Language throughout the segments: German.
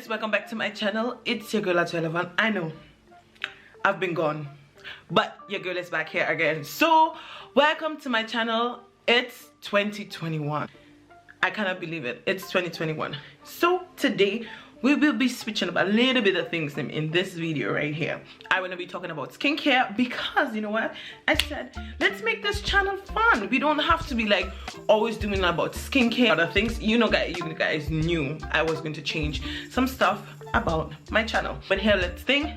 guys, welcome back to my channel. It's your girl AUSTRIA. I know I've been gone, but your girl is back here again. So welcome to my channel. It's 2021. I cannot believe it. It's 2021. So today we will be switching up a little bit of things in this video right here. I want to be talking about skincare because you know what? I said let's make this channel fun. We don't have to be like always doing about skincare, other things. You guys knew I was going to change some stuff about my channel. But here,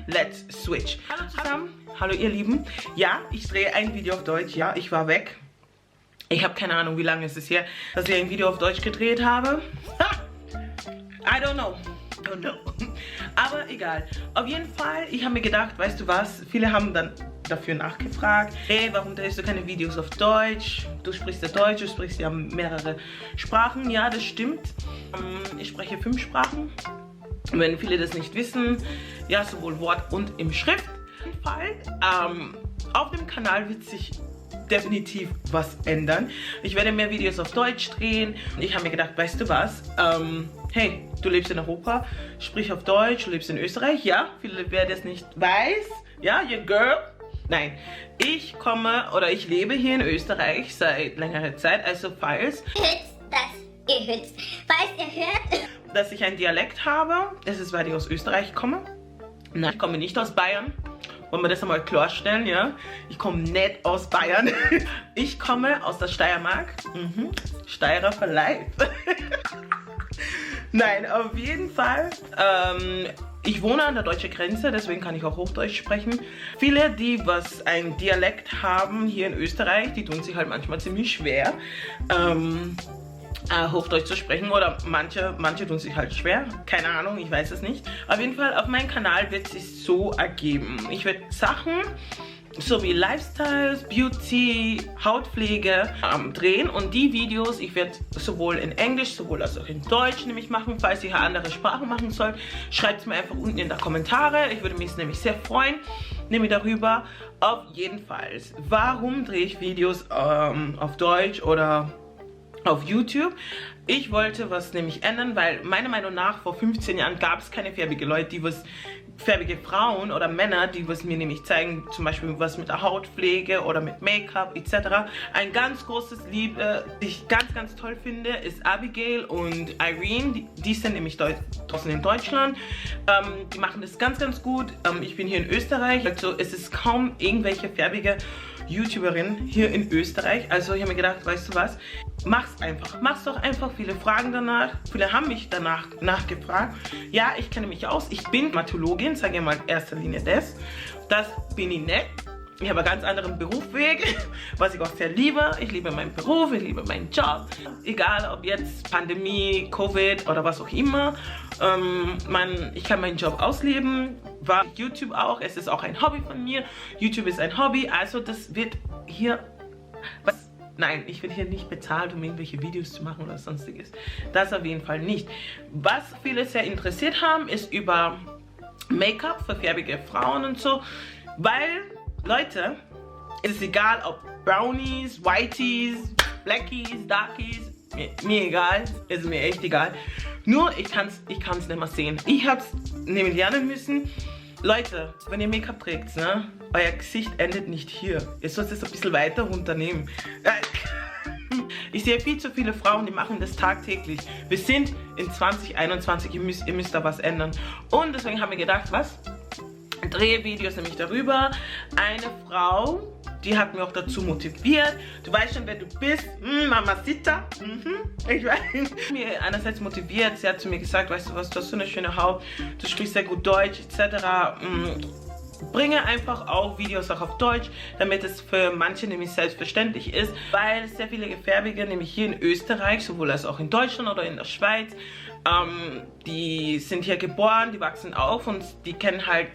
let's switch. Hallo zusammen, hallo ihr Lieben. Ja, ich drehe ein Video auf Deutsch. Ja, ich war weg. Ich habe keine Ahnung, wie lange ist es her, dass ich ein Video auf Deutsch gedreht habe. I don't know. Aber egal. Auf jeden Fall, ich habe mir gedacht, weißt du was, viele haben dann dafür nachgefragt, hey, warum drehst du keine Videos auf Deutsch? Du sprichst ja Deutsch, du sprichst ja mehrere Sprachen. Ja, das stimmt. Ich spreche 5 Sprachen. Wenn viele das nicht wissen, ja, sowohl Wort und im Schrift. Auf jeden Fall, auf dem Kanal wird sich definitiv was ändern. Ich werde mehr Videos auf Deutsch drehen. Ich habe mir gedacht, weißt du was, hey, du lebst in Europa, sprich auf Deutsch, du lebst in Österreich, ja, viele, wer das nicht weiß, ja, your girl. Nein, ich lebe hier in Österreich seit längerer Zeit, also falls ihr hört, dass ich einen Dialekt habe, das ist, weil ich aus Österreich komme. Nein, ich komme nicht aus Bayern. Wollen wir das einmal klarstellen, ja? Ich komme nicht aus Bayern. Ich komme aus der Steiermark. Steirer for life. Nein, auf jeden Fall. Ich wohne an der deutschen Grenze, deswegen kann ich auch Hochdeutsch sprechen. Viele, die ein Dialekt haben hier in Österreich, die tun sich halt manchmal ziemlich schwer, Hochdeutsch zu sprechen, oder manche tun sich halt schwer, keine Ahnung, ich weiß es nicht. Auf jeden Fall, auf meinem Kanal wird es sich so ergeben. Ich werde Sachen so wie Lifestyles, Beauty, Hautpflege drehen, und die Videos, ich werde sowohl in Englisch, sowohl als auch in Deutsch nämlich machen. Falls ihr andere Sprachen machen sollt, schreibt es mir einfach unten in die Kommentare. Ich würde mich nämlich sehr freuen, nämlich darüber. Auf jeden Fall, warum drehe ich Videos auf Deutsch oder auf YouTube? Ich wollte was nämlich ändern, weil meiner Meinung nach vor 15 Jahren gab es keine färbige Leute, färbige Frauen oder Männer, die mir nämlich zeigen, zum Beispiel was mit der Hautpflege oder mit Make-up etc. Ein ganz großes Liebe, die ich ganz toll finde, ist Abigail und Irene. Die sind nämlich draußen in Deutschland. Die machen das ganz gut. Ich bin hier in Österreich, also es ist kaum irgendwelche färbige YouTuberin hier in Österreich. Also ich habe mir gedacht, weißt du was, mach's einfach. Mach's doch einfach. Viele fragen danach. Viele haben mich danach nachgefragt. Ja, ich kenne mich aus. Ich bin Dermatologin, sage ich mal in erster Linie das. Das bin ich nicht. Ich habe einen ganz anderen Berufsweg, was ich auch sehr liebe. Ich liebe meinen Beruf, ich liebe meinen Job. Egal ob jetzt Pandemie, Covid oder was auch immer. Ich kann meinen Job ausleben. War YouTube auch. Es ist auch ein Hobby von mir. YouTube ist ein Hobby. Also das wird hier... Nein, ich werde hier nicht bezahlt, um irgendwelche Videos zu machen oder sonstiges. Das auf jeden Fall nicht. Was viele sehr interessiert haben, ist über Make-up für färbige Frauen und so. Weil, Leute, es ist egal, ob Brownies, Whiteys, Blackies, Darkies, mir egal, ist mir echt egal. Nur, ich kann's nicht mehr sehen. Ich hab's nämlich lernen müssen. Leute, wenn ihr Make-up trägt, ne, euer Gesicht endet nicht hier. Ihr sollt es ein bisschen weiter runternehmen. Ich sehe viel zu viele Frauen, die machen das tagtäglich. Wir sind in 2021, ihr müsst da was ändern. Und deswegen haben wir gedacht, was? Drehe Videos nämlich darüber. Eine Frau, die hat mich auch dazu motiviert. Du weißt schon, wer du bist. Mamacita. Ich weiß. Mir einerseits motiviert. Sie hat zu mir gesagt, weißt du was, du hast so eine schöne Haut, du sprichst sehr gut Deutsch etc. Bringe einfach auch Videos auch auf Deutsch, damit es für manche nämlich selbstverständlich ist, weil sehr viele Färbige, nämlich hier in Österreich, sowohl als auch in Deutschland oder in der Schweiz, die sind hier geboren, die wachsen auf und die kennen halt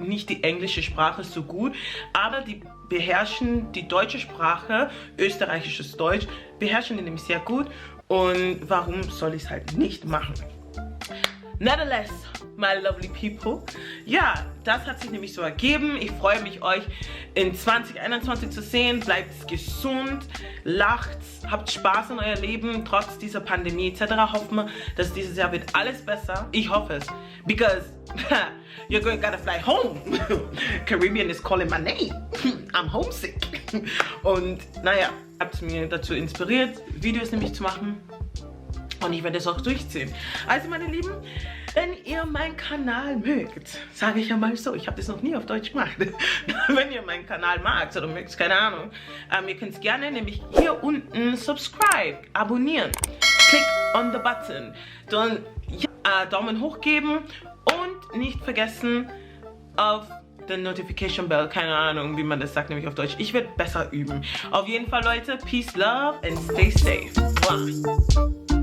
nicht die englische Sprache so gut, aber die beherrschen die deutsche Sprache, österreichisches Deutsch, beherrschen die nämlich sehr gut. Und warum soll ich es halt nicht machen? Nevertheless, my lovely people, ja, das hat sich nämlich so ergeben. Ich freue mich, euch in 2021 zu sehen. Bleibt gesund, lacht, habt Spaß in euer Leben, trotz dieser Pandemie etc. Hoffen wir, dass dieses Jahr wird alles besser. Ich hoffe es, because you're gotta fly home. Caribbean is calling my name. I'm homesick. Und naja, habt mir dazu inspiriert, Videos nämlich zu machen. Und ich werde es auch durchziehen. Also meine Lieben, wenn ihr meinen Kanal mögt, sage ich ja mal so, ich habe das noch nie auf Deutsch gemacht. Wenn ihr meinen Kanal magst oder mögt, keine Ahnung, ihr könnt es gerne nämlich hier unten subscribe, abonnieren. Click on the button. Dann ja, Daumen hoch geben und nicht vergessen auf den Notification Bell, keine Ahnung, wie man das sagt, nämlich auf Deutsch. Ich werde besser üben. Auf jeden Fall, Leute, peace, love and stay safe. Wow.